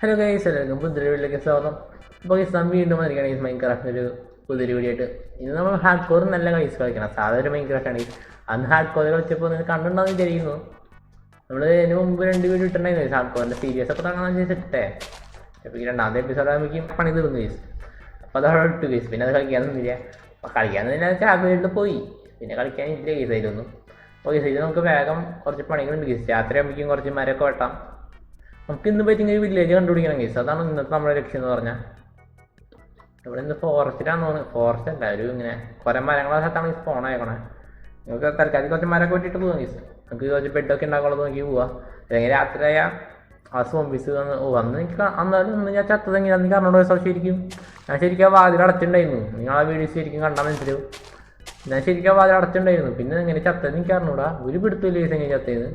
Hello guys, എല്ലാവർക്കും പുതിയൊരു വീട്ടിലേക്ക് സ്വാഗതം. അപ്പോൾ ഗൈസ് നാം വീണ്ടും വന്നിരിക്കുകയാണ് ഗൈസ് മൈൻക്രാഫ്റ്റിൻ്റെ ഒരു പുതിയൊരു വീഡിയോ ആയിട്ട്. ഇന്ന് നമ്മൾ ഹാർഡ് കോർ നല്ല കളിച്ച് കളിക്കണം. സാധാരണ ഒരു മൈൻക്രാഫ്റ്റ് ആണ്. അന്ന് ഹാർഡ് കോർ കളിച്ചപ്പോൾ നിങ്ങൾ കണ്ടിട്ടുണ്ടാകുന്ന വിചാരിക്കുന്നു. നമ്മൾ ഇതിന് മുമ്പ് 2 വീഡിയോ ഇട്ടുണ്ടായിരുന്നു ഹാർഡ് കോറിൻ്റെ സീരീസ് ഒക്കെ തുടങ്ങാൻ വെച്ചിട്ടേ. അപ്പോൾ ഈ 2ാമത്തെ എപ്പിസോഡ് ആകുമ്പോഴേക്കും പണി തീർന്നു ഗൈസ്. അപ്പോൾ അത് അവിടെ ഇട്ടു ഗൈസ്. പിന്നെ അത് കളിക്കാനൊന്നുമില്ല. അപ്പോൾ കളിക്കാമെന്ന് വെച്ചാൽ ആ വീട്ടിൽ പോയി പിന്നെ കളിക്കാൻ ഇല്ല ഗൈസ് അതിലൊന്നും. അപ്പോൾ ഗൈസ് ഇത് നമുക്ക് വേഗം കുറച്ച് പണികളുണ്ട് ഗൈസ്. രാത്രി ആകുമ്പോഴേക്കും കുറച്ച് മരമൊക്കെ വെട്ടാം. നമുക്ക് ഇന്ന് പറ്റി ഇങ്ങനെ വില്ലേജ് കണ്ടുപിടിക്കണം ഗൈസ്. അതാണ് ഇന്നത്തെ നമ്മുടെ ലക്ഷ്യം എന്ന് പറഞ്ഞാൽ. ഇവിടെ ഇന്ന് ഫോറസ്റ്റിലാന്ന് തോന്നുന്നു. ഫോറസ്റ്റ് അല്ല, ഒരു ഇങ്ങനെ കുറേ മരങ്ങളെ സ്ഥലത്താണ് ഗൈസ് പോണേക്കണേ. നമുക്ക് തൽക്കാലം കുറച്ച് മരമൊക്കെ വെട്ടിയിട്ട് പോകാം ഗൈസ്. നമുക്ക് കുറച്ച് ബെഡൊക്കെ ഉണ്ടാക്കുള്ളത് നോക്കി പോവാം. അല്ലെങ്കിൽ രാത്രിയായ ആ സോംബീസ് വന്ന് എനിക്ക് അന്നാലും ഒന്ന് ഞാൻ ചത്തതെങ്കിൽ അന്ന് പറഞ്ഞോണ്ട് പോയ ശരിക്കും ഞാൻ ശരിക്കും ആ വാതിൽ അടച്ചിട്ടുണ്ടായിരുന്നു. നിങ്ങൾ ആ വീഡിയോസ് ശരിക്കും കണ്ടാൽ മനസ്സിലാവും. ഞാൻ ശരിക്കും ആ വാതിൽ അടച്ചിട്ടുണ്ടായിരുന്നു. പിന്നെ എങ്ങനെ ചത്തത് എനിക്ക് അറിഞ്ഞൂടാ. ഒരു പിടുത്തില്ല ഗൈസ് എങ്ങനെ ചത്തത്.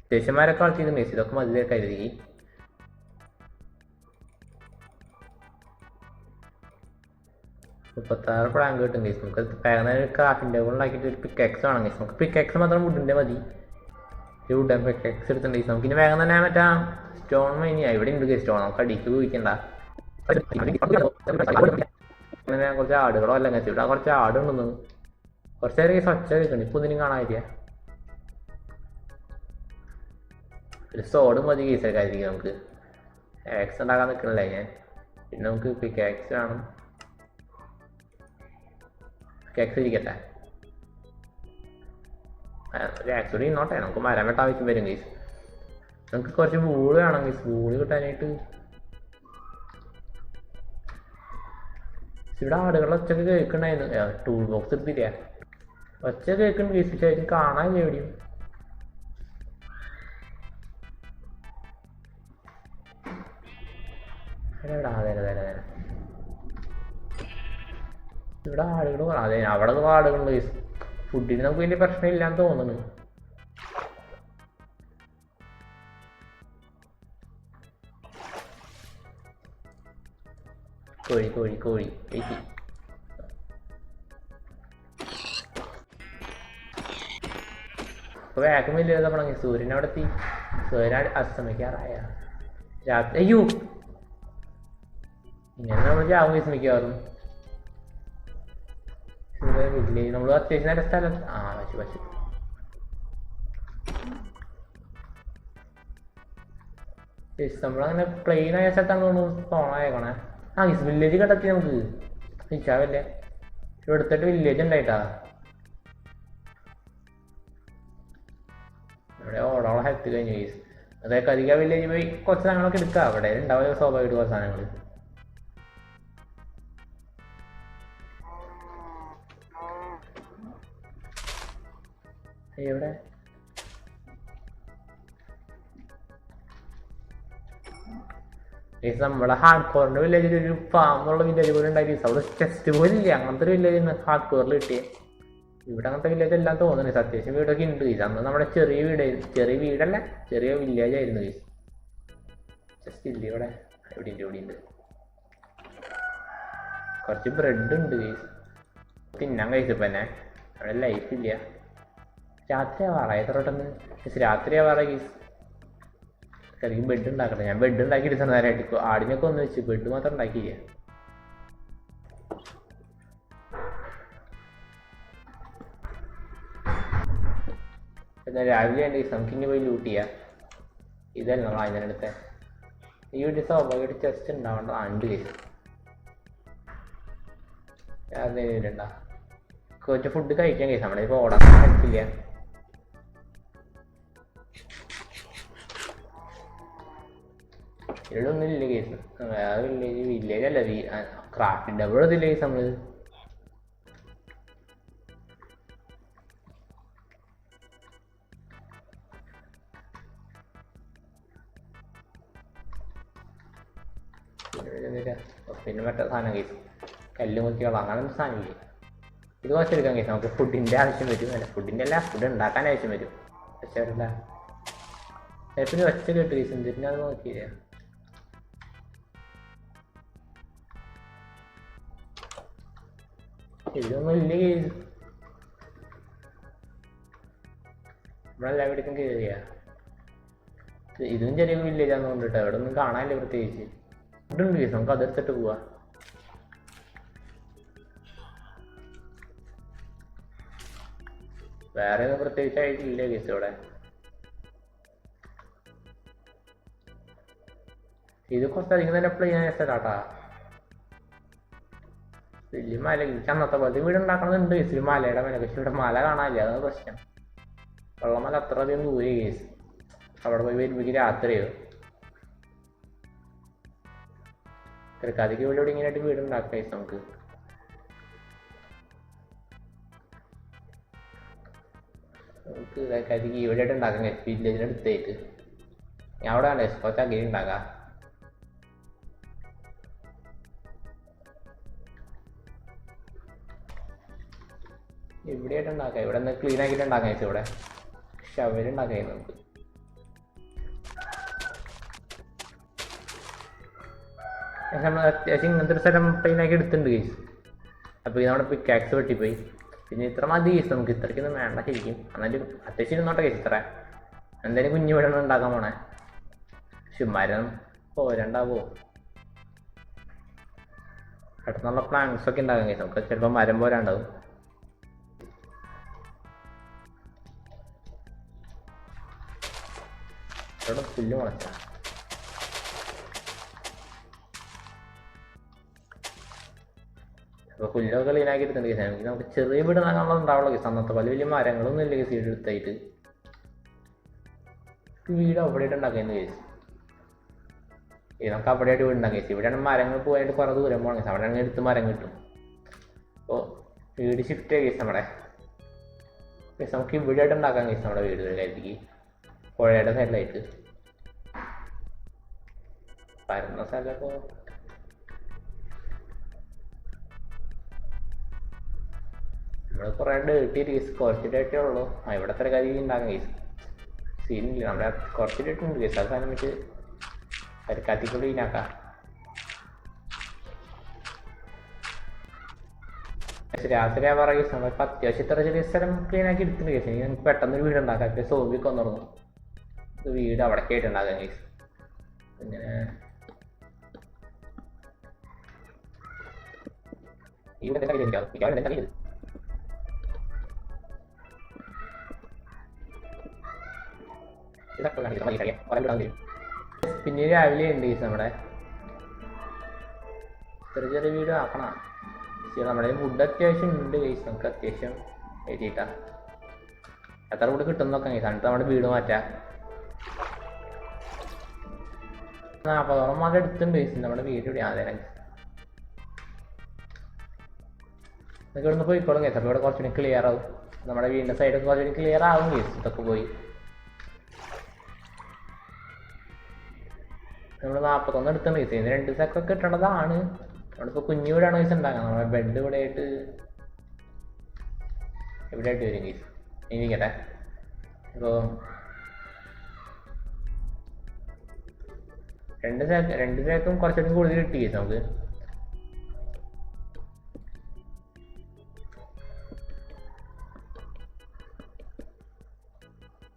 അത്യാവശ്യന്മാരൊക്കെ കളിച്ചത് ഗൈസ്. ഇതൊക്കെ മതി കരുതി. 36 പ്ലാങ്ക് കിട്ടും ഗൈസ്. നമുക്ക് വേഗം ക്രാഫ്റ്റിംഗ് ടേബിൾ ഉണ്ടാക്കിയിട്ട് ഒരു പിക്കാക്സ് വേണം ഗൈസ്. നമുക്ക് പിക്കാക്സ് മാത്രം വുഡിൻ്റെ മതി. ഒരു വുഡൻ പിക്കാക്സ് എടുത്തിട്ടുണ്ട് ഗൈസ്. നമുക്കിനി വേഗം തന്നെ മറ്റാ സ്റ്റോൺ മൈനി ഇവിടെ ഉണ്ട് ഗൈസ്. സ്റ്റോൺ നമുക്ക് അടിക്ക് പോയിക്കണ്ട. അങ്ങനെ കുറച്ച് ആടുകളോ അല്ല ഗൈസ്. ഇവിടെ കുറച്ച് ആടുണ്ടെന്ന് കുറച്ച് നേരം ഗൈസ് ഒച്ച കേൾക്കുന്നുണ്ട്. ഇപ്പോൾ ഒന്നിനും കാണാതിരിക്കുക. ഒരു സോഡ് മതി ഗൈസ് കാര്യമായിരിക്കും. നമുക്ക് ആക്സ് ഉണ്ടാക്കാൻ നിൽക്കണല്ലേ ഞാൻ. പിന്നെ നമുക്ക് പിക്കാക്സ് വേണം. പിക്കാക്സ് ഇരിക്കട്ടെ. ഒരു ആക്സ് കൂടി ഇന്നോട്ടെ. നമുക്ക് മരം വെട്ടാൻ ആവശ്യം വരും ഗൈസ്. നമുക്ക് കുറച്ച് വൂള് വേണം ഗൈസ്. വൂള് കിട്ടാനായിട്ട് ഇവിടെ ആടുകളുടെ ഒച്ചക്ക് കേൾക്കണ്ടായിരുന്നു. ടൂൾ ബോക്സ് എടുത്തില്ല. ഒച്ച കേൾക്കുന്നുണ്ട് ഗൈസ്. ശരിക്കും കാണാനില്ല എവിടെയും. ഇവിടെ ആടുകൾ അതെ അവിടെ ആടുകളുണ്ട് ഗൈസ്. ഫുഡിന് നമുക്ക് വലിയ പ്രശ്നമില്ലാന്ന് തോന്നുന്നു. കോഴി കോഴി കോഴി വെയിറ്റ്. ഇപ്പോൾ വേഗം വലിയ തുടങ്ങി. സൂര്യൻ അവിടെ എത്തി. സൂര്യൻ അസ്തമിക്കാറായ രാത്രി. അയ്യോ ഇങ്ങനെ നമ്മൾ ചാവും ഗൈസ് മിക്കവാറും. വില്ലേജ് നമ്മൾ അത്യാവശ്യം നേരം സ്ഥലം പശു നമ്മളങ്ങനെ പ്ലെയിൻ ആയ സ്ഥലത്താണ് തോന്നുന്നു പോണേക്കണേ. ഗൈസ് വില്ലേജ് കണ്ടെത്തി നമുക്ക്. ഇച്ചാവല്ലേ ഇവിടെ എടുത്തിട്ട് വില്ലേജ് ഉണ്ടായിട്ടാ. ഇവിടെ ഓടോളം ഹെൽത്ത് കഴിഞ്ഞു ഗൈസ്. അതൊക്കെ അധികം വില്ലേജ് പോയി കുറച്ച് സാധനങ്ങളൊക്കെ എടുക്കാം. അവിടെ ഉണ്ടാവുക സ്വാഭാവികമായിട്ട് കുറച്ച് സാധനങ്ങൾ. എവിടെ നമ്മുടെ ഹാർഡ് കോറിന്റെ വില്ലേജിൽ ഒരു ഫാം എന്നുള്ള വില്ലേജ് പോലെ ഉണ്ടായി. അവിടെ ചെസ്റ്റ് പോലും ഇല്ല. അങ്ങനത്തെ ഒരു വില്ലേജ് ഹാർഡ് കോറിൽ കിട്ടിയ. ഇവിടെ അങ്ങനത്തെ വില്ലേജ് എല്ലാം തോന്നുന്നു. അത്യാവശ്യം വീടൊക്കെ ഉണ്ട് ഗൈസ്. അന്ന് നമ്മുടെ ചെറിയ വീടല്ല ചെറിയ വില്ലേജ് ആയിരുന്നു ഗൈസ്. ചെസ്റ്റ് ഇല്ല ഇവിടെ. ഇവിടെ ഉണ്ട് കുറച്ച് ബ്രെഡ് ഉണ്ട് ഗൈസ്. തിന്നാൻ കഴിച്ചപ്പോ തന്നെ അവിടെ ലൈഫ് ഇല്ല. രാത്രി ആവാറായി. എത്രട്ടന്ന് രാത്രി ആവാറായി ഗൈസ്. കരിക്കും ബെഡ് ഉണ്ടാക്കട്ടെ. ഞാൻ ബെഡ് ഉണ്ടാക്കി എടുത്ത നേരമായിട്ട് ആടിനൊക്കെ ഒന്ന് വെച്ച് ബെഡ് മാത്രം ഉണ്ടാക്കിയില്ല. എന്നാൽ രാവിലെ ഉണ്ട് ഗൈസ്. നമുക്ക് ഇനി പോയി ലൂട്ട് ചെയ്യാം. ഇതല്ല നമ്മൾ അതിനടുത്ത് ഈ വീട്ടിൽ സ്വാഭാവികമായിട്ട് ചെസ്റ്റ് ഉണ്ടാവേണ്ട. ഉണ്ട് ഗൈസ്. ഉണ്ടാ കുറച്ച് ഫുഡ് കഴിക്കാൻ ഗൈസ്. നമ്മുടെ ഇപ്പോൾ ഓടാൻ പറ്റില്ല. ഇവിടെ ഒന്നും ഇല്ല കേസ്. വേറെ വില്ലേജ് അല്ല ക്രാഫ്റ്റിംഗ് ടേബിൾ ഇതില്ല കേസ്. നമ്മള് പിന്നെ മറ്റേ സാധനം കേസ് കല്ല് മുക്കിയോളാം. അങ്ങനത്തെ സാധനമില്ല. ഇത് കുറച്ചെടുക്കാൻ കേസ്. നമുക്ക് ഫുഡിൻ്റെ ആവശ്യം വരും. അല്ല ഫുഡിൻ്റെ അല്ല ഫുഡ് ഉണ്ടാക്കാൻ ആവശ്യം വരും. പക്ഷേ വരില്ല. പിന്നെ ഒച്ച കേട്ട് കേസ്. എന്തിനാ അത് നോക്കിയില്ല. ഇതൊന്നും ഇല്ല കേസ്. നമ്മളെല്ലാ വീട്ടിലും കയറിയ ഇതും ചെറിയ വില്ലേജ് ആണെന്ന് കൊണ്ടിട്ട് അവിടെ ഒന്നും കാണാനില്ല പ്രത്യേകിച്ച്. ഇതുണ്ട് കേസ്, നമുക്ക് അതെടുത്തിട്ട് പോവാ. വേറെ ഒന്നും പ്രത്യേകിച്ചായിട്ടില്ല കേസ് ഇവിടെ. ഇത് കുറച്ചധികം തന്നെ പ്ലെയിൻ ആയ സ്ഥലാട്ടാ. വലിയ മല, എനിക്ക് അന്നത്തെ പോലത്തെ വീട് ഉണ്ടാക്കണമെന്നുണ്ട് കേസ്. മലയുടെ മല, പക്ഷെ ഇവിടെ മല കാണാനില്ല, അതാണ് പ്രശ്നം. വെള്ളമല അത്ര അധികം ദൂരെ കേസ്. അവിടെ പോയി വരുമ്പോഴേക്ക് രാത്രിയോ. തിരക്കാതിക്ക് ഇവിടെ ഇങ്ങനെയായിട്ട് വീട് ഉണ്ടാക്കാം കേസ് നമുക്ക്. നമുക്ക് തിരക്കാതിക്ക് ഇവിടെ ആയിട്ട് ഉണ്ടാക്കാം കേസ്, വില്ലേജിന് അടുത്തായിട്ട്. ഞാൻ അവിടെ വേണ്ട കേസ്, കുറച്ച് അകലെ ഉണ്ടാക്കാം. ഇവിടെ ആയിട്ട് ഉണ്ടാക്കാം, ഇവിടെ നിന്ന് ക്ലീൻ ആക്കിയിട്ട് ഉണ്ടാക്കാം കേസ്. ഇവിടെ ഷവലുണ്ടാക്കാം നമുക്ക്. നമ്മൾ അത്യാവശ്യം ഇങ്ങനത്തെ ഒരു സ്ഥലം പ്ലെയിനാക്കി എടുത്തിട്ടുണ്ട് കേസ്. അപ്പോൾ ഇത് നമ്മുടെ പിക്കാക്സ് വെട്ടിപ്പോയി. പിന്നെ ഇത്ര മതി കേസ്, നമുക്ക് ഇത്രയ്ക്കൊന്നും വേണ്ട ശരിക്കും. എന്നാലും അത്യാവശ്യം ഇരുന്നോട്ടെ കേസ്. ഇത്ര എന്തായാലും കുഞ്ഞു വീടാണ് ഉണ്ടാക്കാൻ പോണേ. പക്ഷെ മരം പോരണ്ടാവോ? പെട്ടെന്നുള്ള പ്ലാൻസ് ഒക്കെ ഉണ്ടാക്കാം കേസ്. നമുക്ക് ചിലപ്പോൾ മരം പോരാണ്ടാവും. ഇവിടെ പുല്ല് മുളച്ച അപ്പോൾ പുല്ലൊക്കെ ക്ലീനാക്കി എടുത്തിട്ടുണ്ട് കേസ്. എനിക്ക് നമുക്ക് ചെറിയ വീട് നല്ലോണം ഉണ്ടാവുള്ളൂ കേസ്. അന്നത്തെ പോലെ വലിയ മരങ്ങളൊന്നും ഇല്ല കേസ്. വീട് എടുത്തായിട്ട് വീട് അവിടെയായിട്ട് ഉണ്ടാക്കുന്നത് കേസ്. നമുക്ക് അവിടെയായിട്ട് വീട് ഉണ്ടാക്കാം കേസ്. ഇവിടെയാണ് മരങ്ങൾ പോയിട്ട് കുറേ ദൂരം പോകണം കേസ്. അവിടെ ആണെങ്കിൽ എടുത്ത് മരം കിട്ടും. അപ്പോൾ വീട് ഷിഫ്റ്റ് ചെയ്യാം കേസ് നമ്മുടെ കേസ്. നമുക്ക് ഇവിടെയായിട്ട് ഉണ്ടാക്കാം കേസ് നമ്മുടെ വീടുകളിലേക്ക്, പുഴയുടെ സൈഡിലായിട്ട്. പരന്ന സ്ഥലമൊക്കെ നമ്മൾ കുറേ ഡേർട്ടി കേസ്, കുറച്ച് ഡേർട്ടേ ഉള്ളൂ. ഇവിടെ അത്ര കാര്യം ഉണ്ടാക്കാം കേസ്. സീനില്ല, നമ്മുടെ കുറച്ച് ഡേർട്ടുണ്ട് കേസ്. അത് സാധനം വെച്ച് പരിക്കാത്തിക്കൂടി ക്ലീനാക്കാം. രാത്രി ആ പറയുക കേസ്, നമ്മളിപ്പോൾ അത്യാവശ്യം ഇത്ര ചെറിയ സ്ഥലം ക്ലീനാക്കി എടുത്തിട്ടുണ്ട് കേസ്. ഇനി നമുക്ക് പെട്ടെന്നൊരു വീട് ഉണ്ടാക്കാം. ഇപ്പോൾ സോമ്പിയൊക്കെ വന്നിറങ്ങും. വീട് അവിടേക്ക് ആയിട്ട് ഉണ്ടാക്കാം കേസ്. ഇങ്ങനെ പിന്നെ രാവിലെ ഉണ്ട് കേസ്. നമ്മുടെ ചെറിയ ചെറിയ വീട് ആക്കണം. നമ്മുടെ ഫുഡ് അത്യാവശ്യം ഉണ്ട് കേസ്. നമുക്ക് അത്യാവശ്യം എഴുതിയിട്ടാ എത്ര കൂടെ കിട്ടും നോക്കാം കേസ്. എന്നിട്ട് നമ്മുടെ വീട് മാറ്റാം. 40ഓളം മാസം എടുത്തിട്ടുണ്ട് കേസ് നമ്മുടെ വീട്. ഇവിടെ ആദ്യം ഇതൊക്കെ ഇവിടുന്ന് പോയിക്കോളും കേസ്. അപ്പോൾ ഇവിടെ കുറച്ചുകൂടി ക്ലിയർ ആവും. നമ്മുടെ വീടിൻ്റെ സൈഡൊക്കെ കുറച്ചുകൂടി ക്ലിയർ ആവും കേസ്. ഇതൊക്കെ പോയി നമ്മൾ 41 എടുത്തിട്ടുണ്ട് കേസ്. ഇതിന് 2 സെക്കൊക്കെ കിട്ടേണ്ടതാണ്. നമ്മളിപ്പോൾ കുഞ്ഞു വീടാണ് കേസ് ഉണ്ടാക്കാം. നമ്മുടെ ബെഡ് ഇവിടെ ആയിട്ട് ഇവിടെ ആയിട്ട് വരും കേസ്. ഇരിക്കട്ടെ. അപ്പോൾ 2 സെക്കും കുറച്ചുകൂടി കൂടുതൽ കിട്ടി കേസ് നമുക്ക്.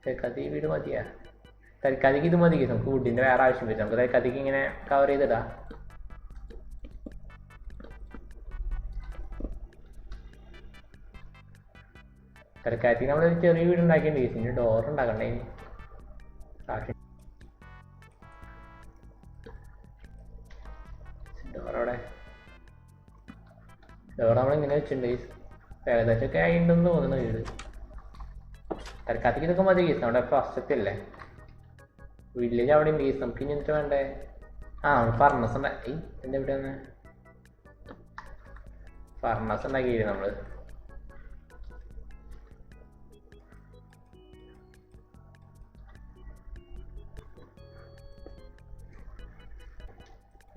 തൽക്കാലത്ത് ഈ വീട് മതിയാ. തൽക്കാലത്തേക്ക് ഇത് മതി കേസ്. നമുക്ക് വുഡിൻ്റെ വേറെ ആവശ്യം വരും. നമുക്ക് തൽക്കാലത്തേക്ക് ഇങ്ങനെ കവർ ചെയ്തിടാം. തൽക്കാലത്തേക്ക് നമ്മളൊരു ചെറിയ വീട് ഉണ്ടാക്കിയിട്ടുണ്ട് കേസ്. ഇനി ഡോർ ഉണ്ടാക്കണ്ടേ? ഡോറവിടെ ഡോർ നമ്മളിങ്ങനെ വെച്ചിട്ടുണ്ട് കേസ്. ഏകദേശമൊക്കെ ആയിട്ടുണ്ടെന്ന് തോന്നുന്നു വീട്. തൽക്കാലത്തേക്ക് ഇതൊക്കെ മതി കേസ്. നമ്മുടെ ഫസ്റ്റത്തെ അല്ലേ വില്ലേജ് അവിടെ ഉണ്ട് കേസ്. നമുക്ക് ഇനി എന്നിട്ട് വേണ്ടേ? നമ്മൾ ഫർണസ് ഉണ്ടാക്കി. എന്താ ഇവിടെ വന്ന് ഫർണസ് ഉണ്ടാക്കിയില്ലേ നമ്മൾ?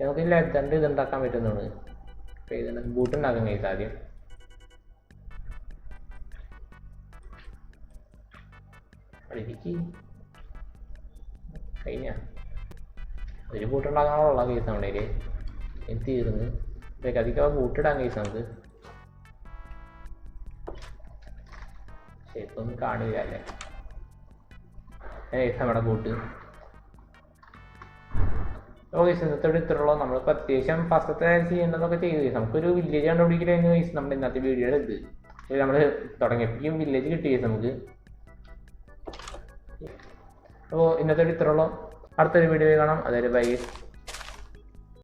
നമുക്ക് ലെതറിൻ്റെ ഇത് ഉണ്ടാക്കാൻ പറ്റുന്നതാണ്. ബൂട്ട് ഉണ്ടാക്കാൻ കേസ് ആദ്യം. കഴിഞ്ഞ ഒരു ബൂട്ടുണ്ടാക്കാനുള്ള കേസ് നമ്മുടെ കയ്യിൽ തീർന്ന്. അധികം ബൂട്ടിടാൻ കേസ് നമുക്ക്. ഷേപ്പൊന്നും കാണില്ല അല്ലേ നമ്മുടെ ബൂട്ട്. ഓക്കെ ഇന്നത്തോടെ ഇത്രയുള്ളൂ. നമ്മളിപ്പോൾ അത്യാവശ്യം ഫസ്റ്റത്തെ ചെയ്യേണ്ടതൊക്കെ ചെയ്തു. നമുക്കൊരു വില്ലേജ് കണ്ടുപിടിക്കലായിരുന്നു ഗൈസ് നമ്മുടെ ഇന്നത്തെ വീഡിയോയുടെ ഇത്. പക്ഷേ നമ്മൾ തുടങ്ങിയപ്പോഴേക്കും വില്ലേജ് കിട്ടി നമുക്ക്. അപ്പോൾ ഇന്നത്തോടെ ഇത്രയുള്ളൂ. അടുത്തൊരു വീഡിയോ കാണാം. അതായത് ബൈ.